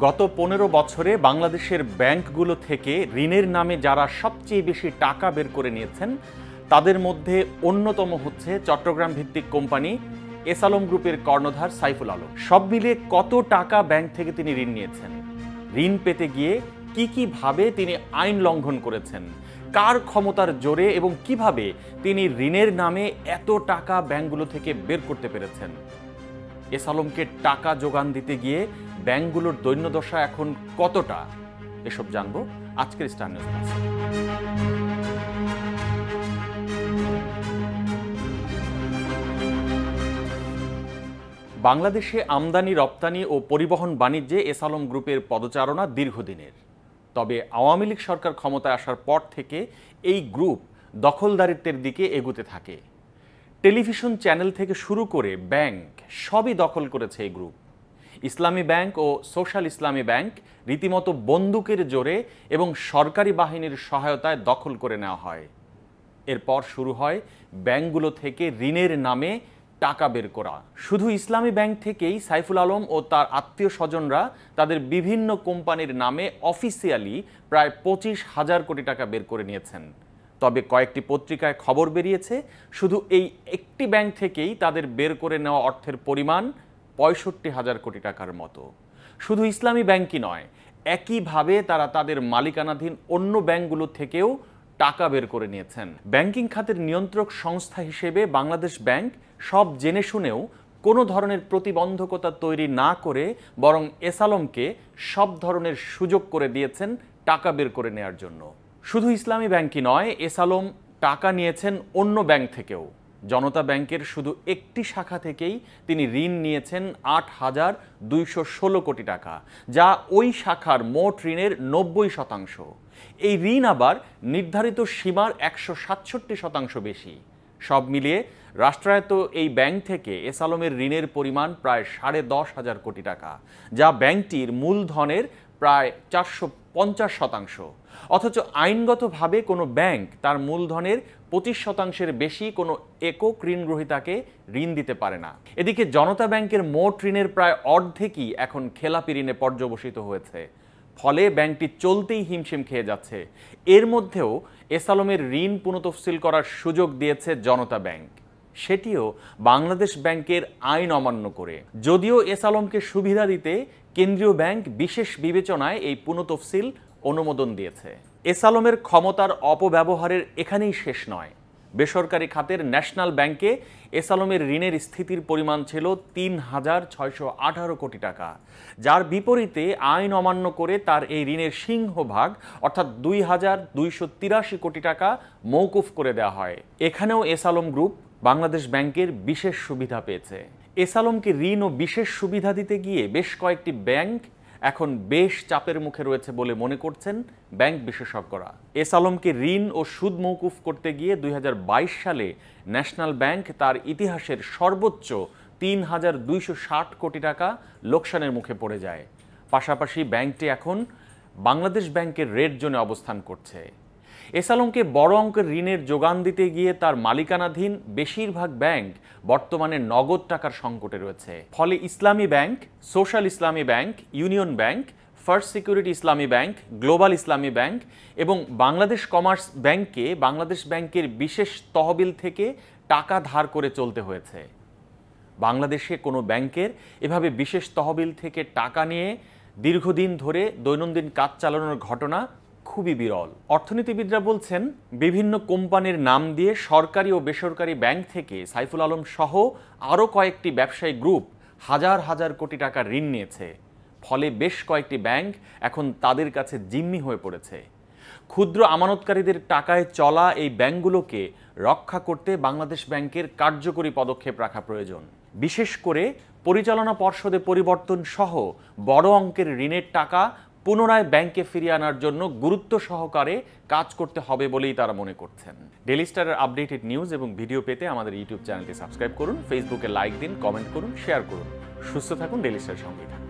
গত 15 বছরে বাংলাদেশের ব্যাংকগুলো থেকে ঋণের নামে যারা সবচেয়ে বেশি টাকা বের করে নিয়েছেন তাদের মধ্যে অন্যতম হচ্ছে চট্টগ্রাম ভিত্তিক কোম্পানি এসআলম গ্রুপের কর্ণধার সাইফুল আলম। সব মিলিয়ে কত টাকা ব্যাংক থেকে তিনি ঋণ নিয়েছেন, ঋণ পেতে গিয়ে কি ভাবে তিনি আইন লঙ্ঘন করেছেন, কার ক্ষমতার জোরে এবং কিভাবে তিনি ঋণের নামে এত টাকা ব্যাংকগুলো থেকে বের করতে পেরেছেন। এসআলমকে টাকা যোগান দিতে গিয়ে ব্যাংকগুলোর দৈন্যদশা এখন কতটা, এসব জানবো আজকের স্টার নিউজ ক্লাসে। বাংলাদেশে আমদানি রপ্তানি ও পরিবহন বাণিজ্যে এসআলম গ্রুপের পদচারণা দীর্ঘদিনের। তবে আওয়ামী লীগ সরকার ক্ষমতায় আসার পর থেকে এই গ্রুপ দখলদারিত্বের দিকে এগুতে থাকে। টেলিভিশন চ্যানেল থেকে শুরু করে ব্যাংক সবই দখল করেছে এই গ্রুপ। ইসলামী ব্যাংক ও সোশ্যাল ইসলামী ব্যাংক রীতিমতো বন্দুকের জোরে এবং সরকারি বাহিনীর সহায়তায় দখল করে নেওয়া হয়। এরপর শুরু হয় ব্যাংকগুলো থেকে ঋণের নামে টাকা বের করা। শুধু ইসলামী ব্যাংক থেকেই সাইফুল আলম ও তার আত্মীয় স্বজনরা তাদের বিভিন্ন কোম্পানির নামে অফিসিয়ালি প্রায় 25,000 কোটি টাকা বের করে নিয়েছেন। তবে কয়েকটি পত্রিকায় খবর বেরিয়েছে শুধু এই একটি ব্যাংক থেকেই তাদের বের করে নেওয়া অর্থের পরিমাণ 65,000 কোটি টাকার মতো। শুধু ইসলামী ব্যাংকই নয়, একইভাবে তারা তাদের মালিকানাধীন অন্য ব্যাংকগুলো থেকেও টাকা বের করে নিয়েছেন। ব্যাংকিং খাতের নিয়ন্ত্রক সংস্থা হিসেবে বাংলাদেশ ব্যাংক সব জেনে শুনেও কোনো ধরনের প্রতিবন্ধকতা তৈরি না করে বরং এসআলমকে সব ধরনের সুযোগ করে দিয়েছেন টাকা বের করে নেওয়ার জন্য। শুধু ইসলামী ব্যাংকই নয়, এসআলম টাকা নিয়েছেন অন্য ব্যাংক থেকেও। জনতা ব্যাংকের শুধু একটি শাখা থেকেই তিনি ঋণ নিয়েছেন 8,216 কোটি টাকা, যা ওই শাখার মোট ঋণের 90%। এই ঋণ আবার নির্ধারিত সীমার 167% বেশি। সব মিলিয়ে রাষ্ট্রায়ত্ত এই ব্যাংক থেকে এসআলমের ঋণের পরিমাণ প্রায় 10,500 কোটি টাকা, যা ব্যাংকটির মূলধনের প্রায় 450%। অথচ আইনগতভাবে কোনো ব্যাংক তার মূলধনের 25%-এর বেশি কোনো একক ঋণ গ্রহীতাকে ঋণ দিতে পারে না। এদিকে জনতা ব্যাংকের মোট ঋণের প্রায় অর্ধেকই এখন খেলাপি ঋণে পর্যবসিত হয়েছে। ফলে ব্যাংকটি চলতেই হিমশিম খেয়ে যাচ্ছে। এর মধ্যেও এসআলমের ঋণ পুনঃতফসিল করার সুযোগ দিয়েছে জনতা ব্যাংক, সেটিও বাংলাদেশ ব্যাংকের আইন অমান্য করে। যদিও এসআলমকে সুবিধা দিতে কেন্দ্রীয় ব্যাংক বিশেষ বিবেচনায় এই পুনঃতফসিল অনুমোদন দিয়েছে। এসআলমের ক্ষমতার অপব্যবহারের এখানেই শেষ নয়। বেসরকারি খাতের ন্যাশনাল ব্যাংকে এসআলমের ঋণের স্থিতির পরিমাণ ছিল 3,618 কোটি টাকা, যার বিপরীতে আইন অমান্য করে তার এই ঋণের সিংহভাগ অর্থাৎ 2,283 কোটি টাকা মওকুফ করে দেওয়া হয়। এখানেও এসআলম গ্রুপ বাংলাদেশ ব্যাংকের বিশেষ সুবিধা পেয়েছে। এসআলমকে ঋণ ও বিশেষ সুবিধা দিতে গিয়ে বেশ কয়েকটি ব্যাংক এখন বেশ চাপের মুখে রয়েছে বলে মনে করছেন ব্যাংক বিশেষজ্ঞরা। এসআলমকে ঋণ ও সুদ মওকুফ করতে গিয়ে 2022 সালে ন্যাশনাল ব্যাংক তার ইতিহাসের সর্বোচ্চ 3,260 কোটি টাকা লোকসানের মুখে পড়ে যায়। পাশাপাশি ব্যাংকটি এখন বাংলাদেশ ব্যাংকের রেড জোনে অবস্থান করছে। এসআলমকে বড় অঙ্কের ঋণের যোগান দিতে গিয়ে তার মালিকানাধীন বেশিরভাগ ব্যাংক বর্তমানে নগদ টাকার সংকটে রয়েছে। ফলে ইসলামী ব্যাংক, সোশ্যাল ইসলামী bank, union bank, first security ইসলামী ব্যাংক, গ্লোবাল ইসলামী ব্যাংক এবং বাংলাদেশ কমার্স ব্যাংককে বাংলাদেশ ব্যাংকের বিশেষ তহবিল থেকে টাকা ধার করে চলতে হয়েছে। বাংলাদেশে কোনো ব্যাংকের এভাবে বিশেষ তহবিল থেকে টাকা নিয়ে দীর্ঘদিন ধরে দৈনন্দিন কাজ চালানোর ঘটনা খুবই বিরল। অর্থনীতিবিদরা বলছেন, বিভিন্ন কোম্পানির নাম দিয়ে সরকারি ও বেসরকারি ব্যাংক থেকে সাইফুল আলম সহ আরও কয়েকটি ব্যবসায়ী গ্রুপ হাজার হাজার কোটি টাকা ঋণ নিয়েছে। ফলে বেশ কয়েকটি ব্যাংক এখন তাদের কাছে জিম্মি হয়ে পড়েছে। ক্ষুদ্র আমানতকারীদের টাকায় চলা এই ব্যাংকগুলোকে রক্ষা করতে বাংলাদেশ ব্যাংকের কার্যকরী পদক্ষেপ রাখা প্রয়োজন। বিশেষ করে পরিচালনা পর্ষদে পরিবর্তন সহ বড় অঙ্কের ঋণের টাকা পুনরায় ব্যাংকে ফিরিয়ে আনার জন্য গুরুত্ব সহকারে কাজ করতে হবে বলেই তারা মনে করছেন। ডেইলি স্টারের আপডেটেড নিউজ এবং ভিডিও পেতে আমাদের ইউটিউব চ্যানেলটি সাবস্ক্রাইব করুন, ফেসবুকে লাইক দিন, কমেন্ট করুন, শেয়ার করুন। সুস্থ থাকুন, ডেইলি স্টারের সঙ্গেই থাকুন।